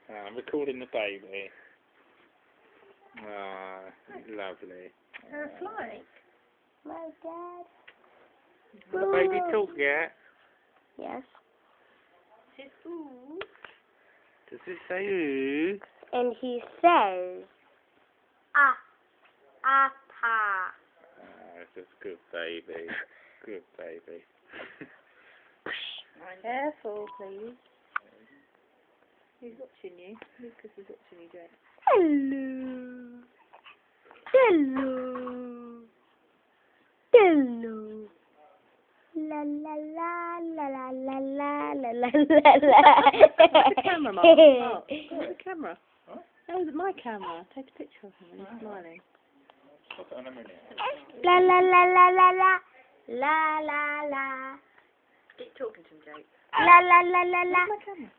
I'm recording the baby. Ah, lovely. They're flying. My dad. Does the baby talk yet? Yes. Says ooh. Does it say ooh? And he says, ah, ah, pa. Ah, it's a good baby. Good baby. Careful, please. Who's watching you? Lucas is watching you, Jake. Hello. Hello. Hello. La la la la la la la la la la. Where's the camera, Mark? Mark, where's the camera? What? That was my camera. Take a picture of him when he's smiling. Put it on a minute. La la la la la la. La la la. Keep talking to him, Jake. La la la la la. Where's my camera?